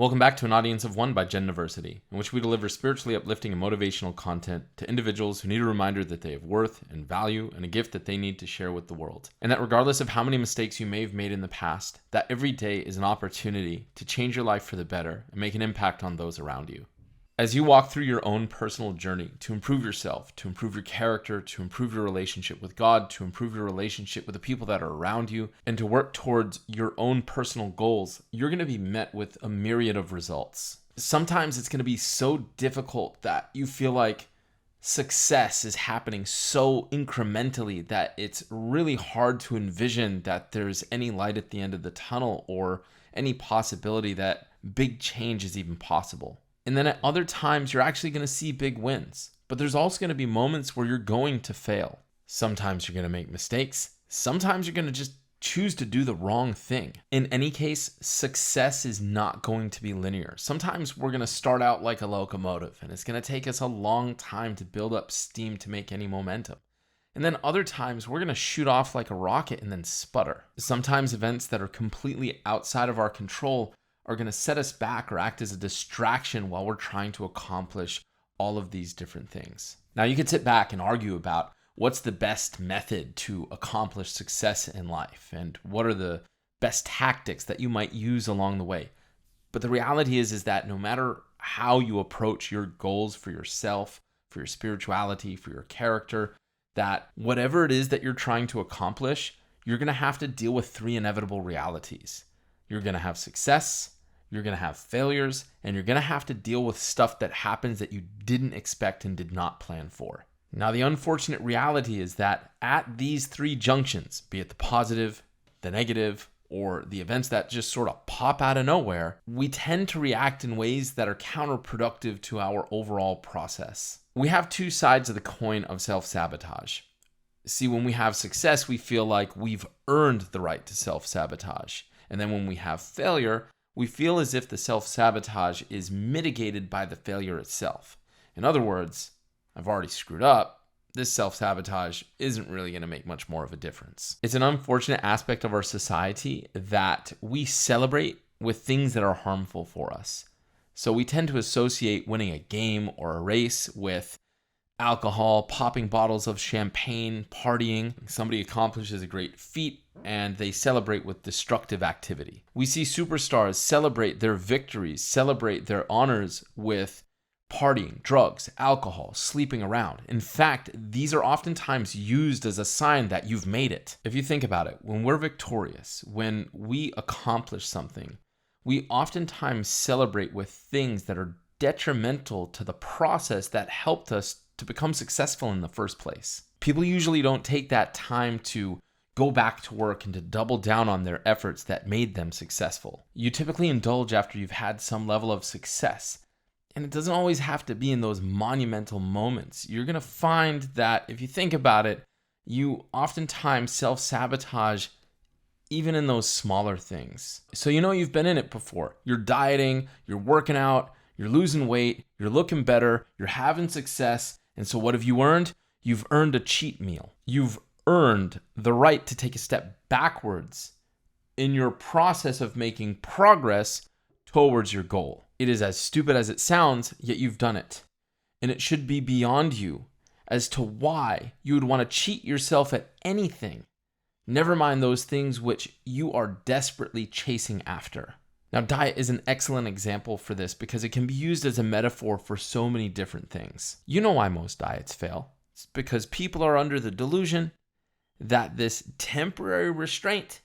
Welcome back to An Audience of One by Genversity, in which we deliver spiritually uplifting and motivational content to individuals who need a reminder that they have worth and value and a gift that they need to share with the world. And that regardless of how many mistakes you may have made in the past, that every day is an opportunity to change your life for the better and make an impact on those around you. As you walk through your own personal journey to improve yourself, to improve your character, to improve your relationship with God, to improve your relationship with the people that are around you, and to work towards your own personal goals, you're going to be met with a myriad of results. Sometimes it's going to be so difficult that you feel like success is happening so incrementally that it's really hard to envision that there's any light at the end of the tunnel or any possibility that big change is even possible. And then at other times, you're actually going to see big wins. But there's also going to be moments where you're going to fail. Sometimes you're going to make mistakes. Sometimes you're going to just choose to do the wrong thing. In any case, success is not going to be linear. Sometimes we're going to start out like a locomotive, and it's going to take us a long time to build up steam to make any momentum. And then other times, we're going to shoot off like a rocket and then sputter. Sometimes events that are completely outside of our control are going to set us back or act as a distraction while we're trying to accomplish all of these different things. Now, you could sit back and argue about what's the best method to accomplish success in life and what are the best tactics that you might use along the way. But the reality is that no matter how you approach your goals for yourself, for your spirituality, for your character, that whatever it is that you're trying to accomplish, you're going to have to deal with three inevitable realities. You're going to have success, you're going to have failures, and you're going to have to deal with stuff that happens that you didn't expect and did not plan for. Now, the unfortunate reality is that at these three junctions, be it the positive, the negative, or the events that just sort of pop out of nowhere, we tend to react in ways that are counterproductive to our overall process. We have two sides of the coin of self-sabotage. See, when we have success, we feel like we've earned the right to self-sabotage. And then when we have failure, we feel as if the self-sabotage is mitigated by the failure itself. In other words, I've already screwed up. This self-sabotage isn't really going to make much more of a difference. It's an unfortunate aspect of our society that we celebrate with things that are harmful for us. So we tend to associate winning a game or a race with alcohol, popping bottles of champagne, partying. Somebody accomplishes a great feat and they celebrate with destructive activity. We see superstars celebrate their victories, celebrate their honors with partying, drugs, alcohol, sleeping around. In fact, these are oftentimes used as a sign that you've made it. If you think about it, when we're victorious, when we accomplish something, we oftentimes celebrate with things that are detrimental to the process that helped us to become successful in the first place. People usually don't take that time to go back to work and to double down on their efforts that made them successful. You typically indulge after you've had some level of success. And it doesn't always have to be in those monumental moments. You're going to find that if you think about it, you oftentimes self-sabotage even in those smaller things. So you've been in it before. You're dieting, you're working out, you're losing weight, you're looking better, you're having success. And so what have you earned? You've earned a cheat meal. You've earned the right to take a step backwards in your process of making progress towards your goal. It is as stupid as it sounds, yet you've done it. And it should be beyond you as to why you would want to cheat yourself at anything. Never mind those things which you are desperately chasing after. Now, diet is an excellent example for this because it can be used as a metaphor for so many different things. You know why most diets fail. It's because people are under the delusion that this temporary restraint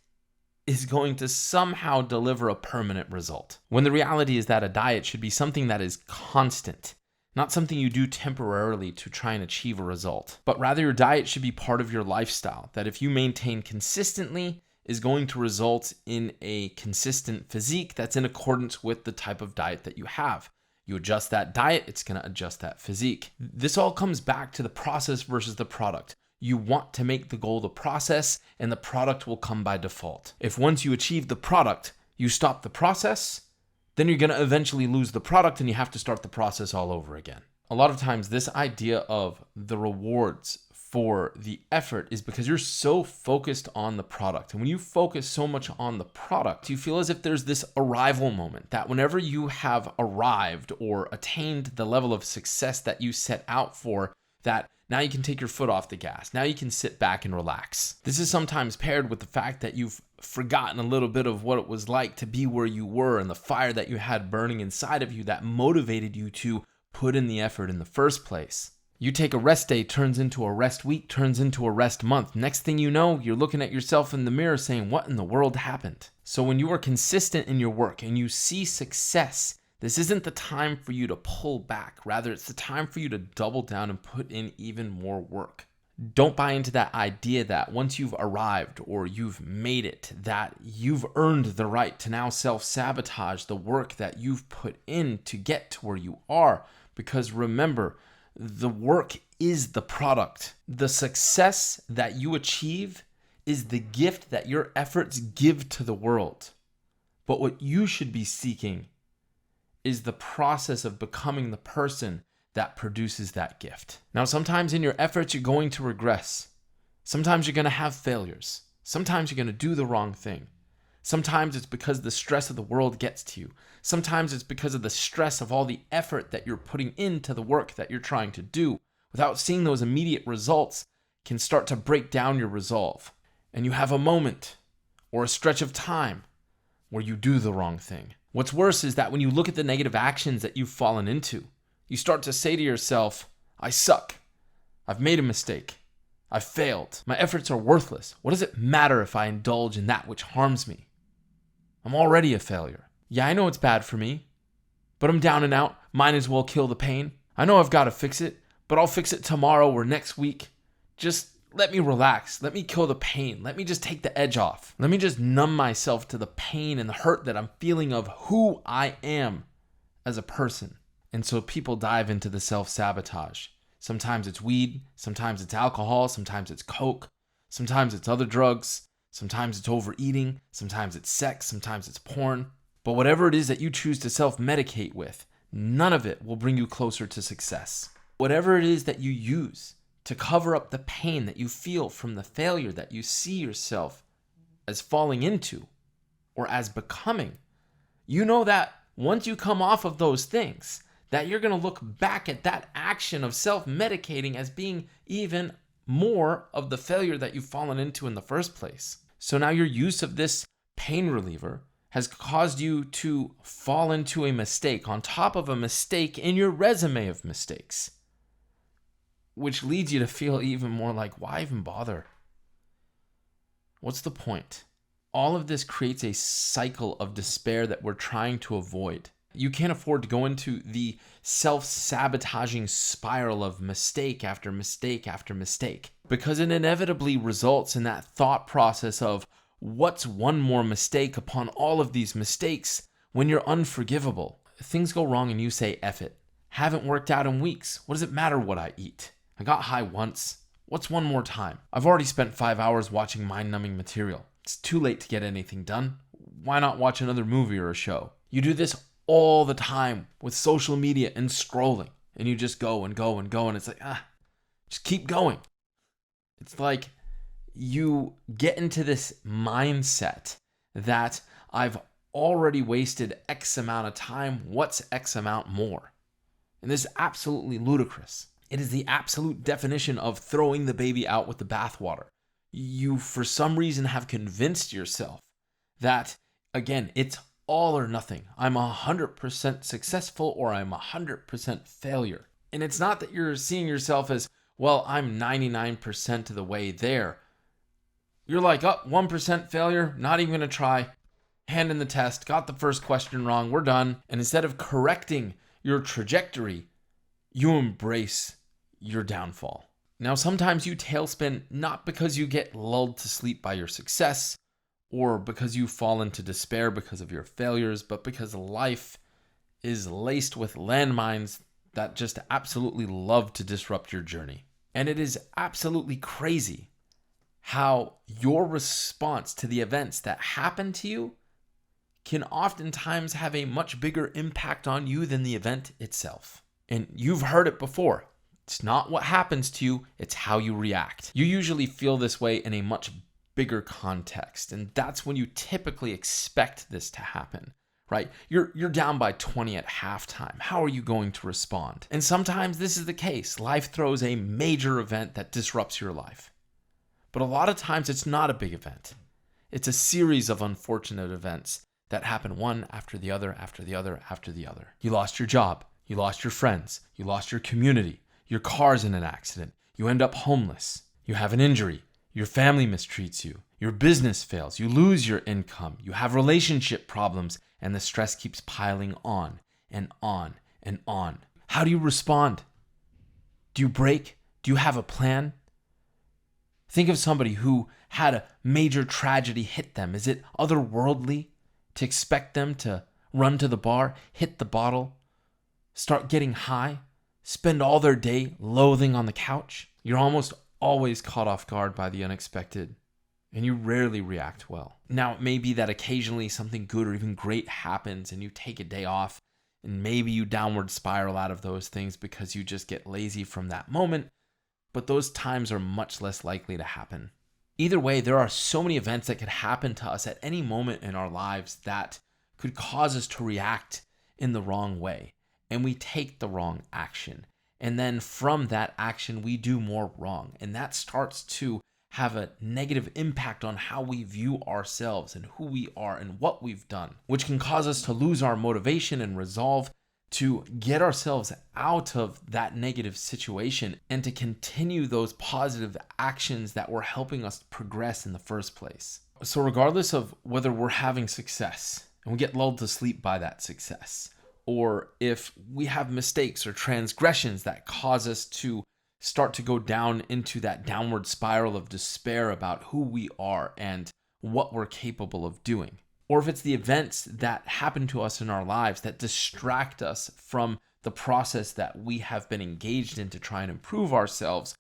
is going to somehow deliver a permanent result. When the reality is that a diet should be something that is constant, not something you do temporarily to try and achieve a result. But rather your diet should be part of your lifestyle, that if you maintain consistently, is going to result in a consistent physique that's in accordance with the type of diet that you have. You adjust that diet, it's going to adjust that physique. This all comes back to the process versus the product. You want to make the goal the process, and the product will come by default. If once you achieve the product, you stop the process, then you're going to eventually lose the product and you have to start the process all over again. A lot of times, this idea of the rewards for the effort is because you're so focused on the product. And when you focus so much on the product, you feel as if there's this arrival moment that whenever you have arrived or attained the level of success that you set out for, that now you can take your foot off the gas. Now you can sit back and relax. This is sometimes paired with the fact that you've forgotten a little bit of what it was like to be where you were and the fire that you had burning inside of you that motivated you to put in the effort in the first place. You take a rest day, turns into a rest week, turns into a rest month. Next thing you know, you're looking at yourself in the mirror saying, what in the world happened? So when you are consistent in your work and you see success, this isn't the time for you to pull back. Rather, it's the time for you to double down and put in even more work. Don't buy into that idea that once you've arrived or you've made it, that you've earned the right to now self-sabotage the work that you've put in to get to where you are. Because remember, the work is the product. The success that you achieve is the gift that your efforts give to the world. But what you should be seeking is the process of becoming the person that produces that gift. Now, sometimes in your efforts, you're going to regress. Sometimes you're going to have failures. Sometimes you're going to do the wrong thing. Sometimes it's because the stress of the world gets to you. Sometimes it's because of the stress of all the effort that you're putting into the work that you're trying to do. Without seeing those immediate results, can start to break down your resolve. And you have a moment or a stretch of time where you do the wrong thing. What's worse is that when you look at the negative actions that you've fallen into, you start to say to yourself, I suck. I've made a mistake. I've failed. My efforts are worthless. What does it matter if I indulge in that which harms me? I'm already a failure. Yeah, I know it's bad for me, but I'm down and out. Might as well kill the pain. I know I've got to fix it, but I'll fix it tomorrow or next week. Just let me relax. Let me kill the pain. Let me just take the edge off. Let me just numb myself to the pain and the hurt that I'm feeling of who I am as a person. And so people dive into the self-sabotage. Sometimes it's weed, sometimes it's alcohol, sometimes it's coke, sometimes it's other drugs, sometimes it's overeating, sometimes it's sex, sometimes it's porn. But whatever it is that you choose to self-medicate with, none of it will bring you closer to success. Whatever it is that you use to cover up the pain that you feel from the failure that you see yourself as falling into or as becoming, you know that once you come off of those things, that you're going to look back at that action of self-medicating as being even more of the failure that you've fallen into in the first place. So now your use of this pain reliever has caused you to fall into a mistake on top of a mistake in your resume of mistakes, which leads you to feel even more like, why even bother? What's the point? All of this creates a cycle of despair that we're trying to avoid. You can't afford to go into the self-sabotaging spiral of mistake after mistake after mistake, because it inevitably results in that thought process of what's one more mistake upon all of these mistakes when you're unforgivable. Things go wrong and you say, F it. Haven't worked out in weeks. What does it matter what I eat? I got high once. What's one more time? I've already spent 5 hours watching mind-numbing material. It's too late to get anything done. Why not watch another movie or a show? You do this all the time with social media and scrolling, and you just go and go and go, and it's like, just keep going. It's like you get into this mindset that I've already wasted X amount of time. What's X amount more? And this is absolutely ludicrous. It is the absolute definition of throwing the baby out with the bathwater. You, for some reason, have convinced yourself that, again, it's all or nothing. I'm 100% successful or I'm 100% failure. And it's not that you're seeing yourself as, well, I'm 99% of the way there. You're like, 1% failure, not even going to try. Hand in the test, got the first question wrong, we're done. And instead of correcting your trajectory, you embrace your downfall. Now, sometimes you tailspin not because you get lulled to sleep by your success or because you fall into despair because of your failures, but because life is laced with landmines that just absolutely love to disrupt your journey. And it is absolutely crazy how your response to the events that happen to you can oftentimes have a much bigger impact on you than the event itself. And you've heard it before. It's not what happens to you, it's how you react. You usually feel this way in a much bigger context, and that's when you typically expect this to happen, right? You're down by 20 at halftime. How are you going to respond? And sometimes this is the case. Life throws a major event that disrupts your life. But a lot of times it's not a big event. It's a series of unfortunate events that happen one after the other, after the other, after the other. You lost your job. You lost your friends. You lost your community. Your car's in an accident. You end up homeless. You have an injury. Your family mistreats you. Your business fails. You lose your income. You have relationship problems, and the stress keeps piling on and on and on. How do you respond? Do you break? Do you have a plan? Think of somebody who had a major tragedy hit them. Is it otherworldly to expect them to run to the bar, hit the bottle, start getting high, spend all their day loathing on the couch? You're almost always caught off guard by the unexpected, and you rarely react well. Now, it may be that occasionally something good or even great happens and you take a day off, and maybe you downward spiral out of those things because you just get lazy from that moment, but those times are much less likely to happen. Either way, there are so many events that could happen to us at any moment in our lives that could cause us to react in the wrong way, and we take the wrong action. And then from that action, we do more wrong. And that starts to have a negative impact on how we view ourselves and who we are and what we've done, which can cause us to lose our motivation and resolve to get ourselves out of that negative situation and to continue those positive actions that were helping us progress in the first place. So regardless of whether we're having success and we get lulled to sleep by that success, or if we have mistakes or transgressions that cause us to start to go down into that downward spiral of despair about who we are and what we're capable of doing, or if it's the events that happen to us in our lives that distract us from the process that we have been engaged in to try and improve ourselves,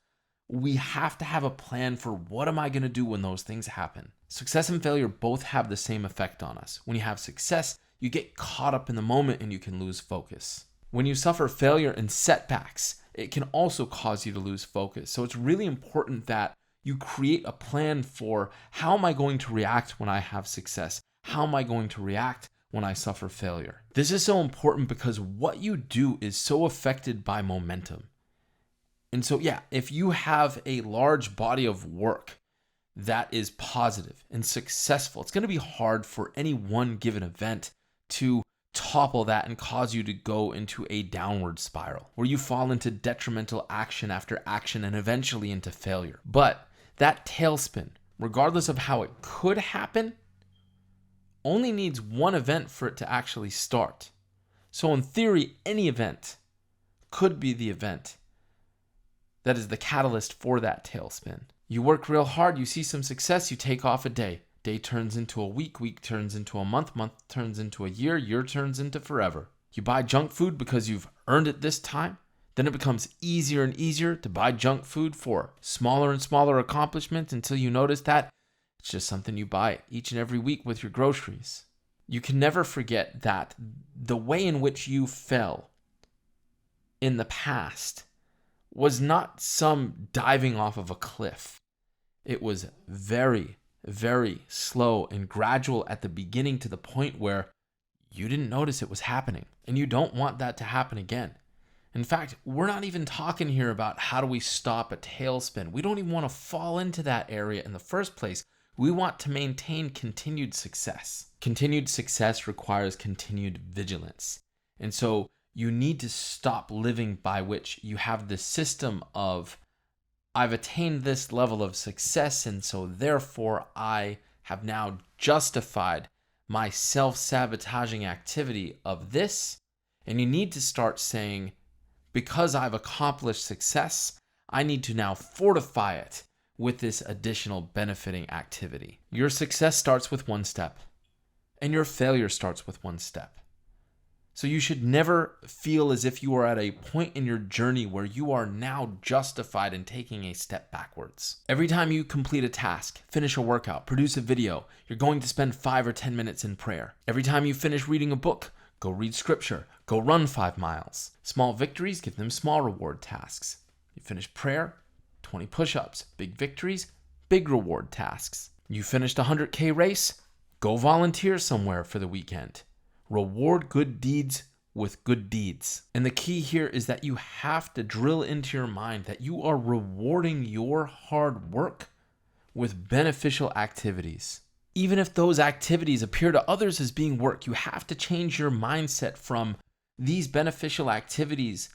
we have to have a plan for what am I going to do when those things happen. Success and failure both have the same effect on us. When you have success, you get caught up in the moment and you can lose focus. When you suffer failure and setbacks, it can also cause you to lose focus. So it's really important that you create a plan for how am I going to react when I have success? How am I going to react when I suffer failure? This is so important because what you do is so affected by momentum. And so, if you have a large body of work that is positive and successful, it's going to be hard for any one given event to topple that and cause you to go into a downward spiral where you fall into detrimental action after action and eventually into failure. But that tailspin, regardless of how it could happen, only needs one event for it to actually start. So in theory, any event could be the event that is the catalyst for that tailspin. You work real hard, you see some success, you take off a day. Day turns into a week, week turns into a month, month turns into a year, year turns into forever. You buy junk food because you've earned it this time. Then it becomes easier and easier to buy junk food for smaller and smaller accomplishments until you notice that it's just something you buy each and every week with your groceries. You can never forget that the way in which you fell in the past was not some diving off of a cliff. It was very, very slow and gradual at the beginning to the point where you didn't notice it was happening. And you don't want that to happen again. In fact, we're not even talking here about how do we stop a tailspin. We don't even want to fall into that area in the first place. We want to maintain continued success. Continued success requires continued vigilance. And so you need to stop living by which you have this system of, I've attained this level of success, and so therefore I have now justified my self-sabotaging activity of this. And you need to start saying, because I've accomplished success, I need to now fortify it with this additional benefiting activity. Your success starts with one step, and your failure starts with one step. So you should never feel as if you are at a point in your journey where you are now justified in taking a step backwards. Every time you complete a task, finish a workout, produce a video, you're going to spend 5 or 10 minutes in prayer. Every time you finish reading a book, go read scripture, go run 5 miles. Small victories, give them small reward tasks. You finish prayer, 20 push-ups, big victories, big reward tasks. You finished a 100K race, go volunteer somewhere for the weekend. Reward good deeds with good deeds. And the key here is that you have to drill into your mind that you are rewarding your hard work with beneficial activities. Even if those activities appear to others as being work, you have to change your mindset from these beneficial activities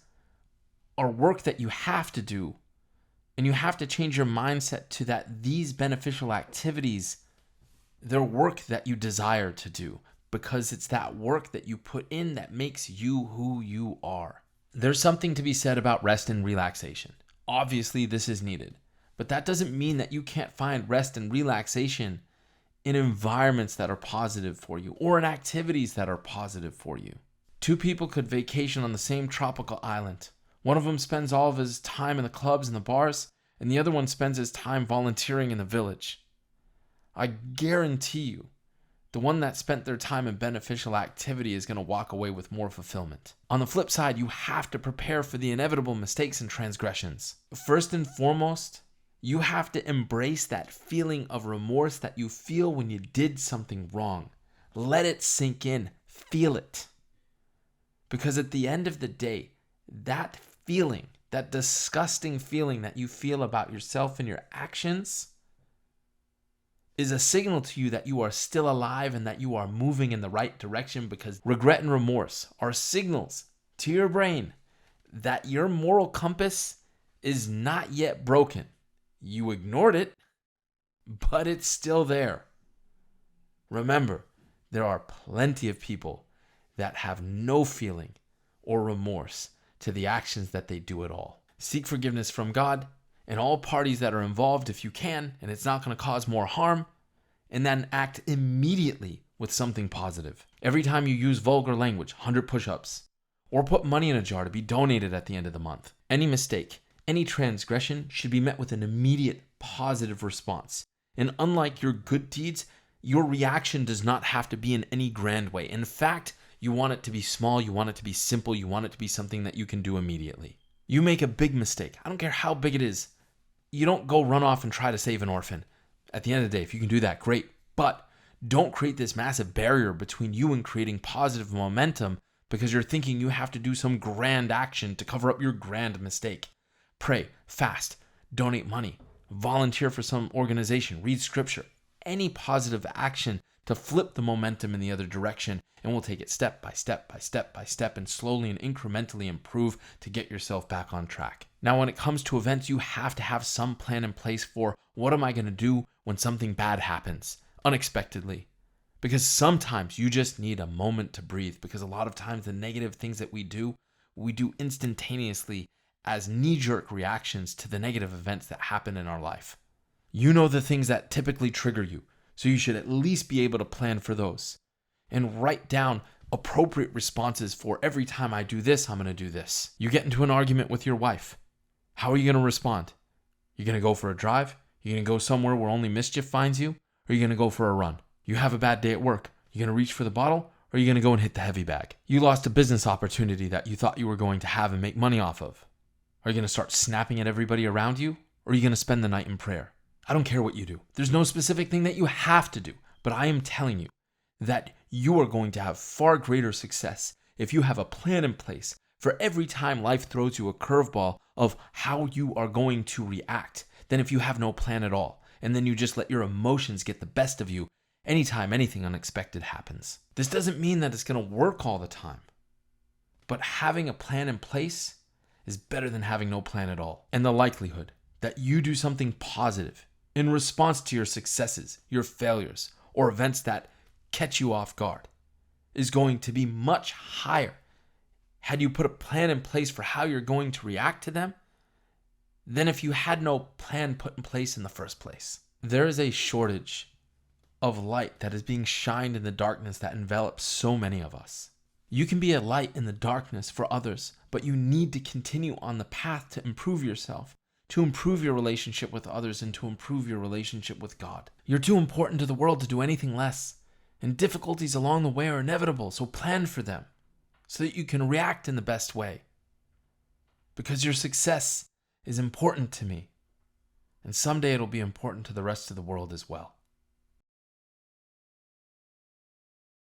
are work that you have to do. And you have to change your mindset to that these beneficial activities, they're work that you desire to do, because it's that work that you put in that makes you who you are. There's something to be said about rest and relaxation. Obviously, this is needed, but that doesn't mean that you can't find rest and relaxation in environments that are positive for you or in activities that are positive for you. Two people could vacation on the same tropical island. One of them spends all of his time in the clubs and the bars, and the other one spends his time volunteering in the village. I guarantee you, the one that spent their time in beneficial activity is going to walk away with more fulfillment. On the flip side, you have to prepare for the inevitable mistakes and transgressions. First and foremost, you have to embrace that feeling of remorse that you feel when you did something wrong. Let it sink in. Feel it. Because at the end of the day, that feeling, that disgusting feeling that you feel about yourself and your actions is a signal to you that you are still alive and that you are moving in the right direction, because regret and remorse are signals to your brain that your moral compass is not yet broken. You ignored it, but it's still there. Remember, there are plenty of people that have no feeling or remorse to the actions that they do at all. Seek forgiveness from God and all parties that are involved if you can, and it's not going to cause more harm, and then act immediately with something positive. Every time you use vulgar language, 100 push-ups, or put money in a jar to be donated at the end of the month. Any mistake, any transgression should be met with an immediate positive response. And unlike your good deeds, your reaction does not have to be in any grand way. In fact, you want it to be small, you want it to be simple, you want it to be something that you can do immediately. You make a big mistake, I don't care how big it is. You don't go run off and try to save an orphan. At the end of the day, if you can do that, great. But don't create this massive barrier between you and creating positive momentum because you're thinking you have to do some grand action to cover up your grand mistake. Pray, fast, donate money, volunteer for some organization, read scripture, any positive action to flip the momentum in the other direction, and we'll take it step by step by step by step and slowly and incrementally improve to get yourself back on track. Now, when it comes to events, you have to have some plan in place for what am I going to do when something bad happens unexpectedly. Because sometimes you just need a moment to breathe, because a lot of times the negative things that we do instantaneously as knee-jerk reactions to the negative events that happen in our life. You know the things that typically trigger you, so you should at least be able to plan for those and write down appropriate responses for every time I do this, I'm going to do this. You get into an argument with your wife. How are you going to respond? You're going to go for a drive? You're going to go somewhere where only mischief finds you? Or are you going to go for a run? You have a bad day at work. You're going to reach for the bottle? Or are you going to go and hit the heavy bag? You lost a business opportunity that you thought you were going to have and make money off of. Are you going to start snapping at everybody around you? Or are you going to spend the night in prayer? I don't care what you do. There's no specific thing that you have to do. But I am telling you that you are going to have far greater success if you have a plan in place for every time life throws you a curveball of how you are going to react than if you have no plan at all. And then you just let your emotions get the best of you anytime anything unexpected happens. This doesn't mean that it's going to work all the time. But having a plan in place is better than having no plan at all. And the likelihood that you do something positive in response to your successes, your failures, or events that catch you off guard is going to be much higher had you put a plan in place for how you're going to react to them than if you had no plan put in place in the first place. There is a shortage of light that is being shined in the darkness that envelops so many of us. You can be a light in the darkness for others, but you need to continue on the path to improve yourself, to improve your relationship with others, and to improve your relationship with God. You're too important to the world to do anything less, and difficulties along the way are inevitable, so plan for them so that you can react in the best way. Because your success is important to me. And someday it'll be important to the rest of the world as well.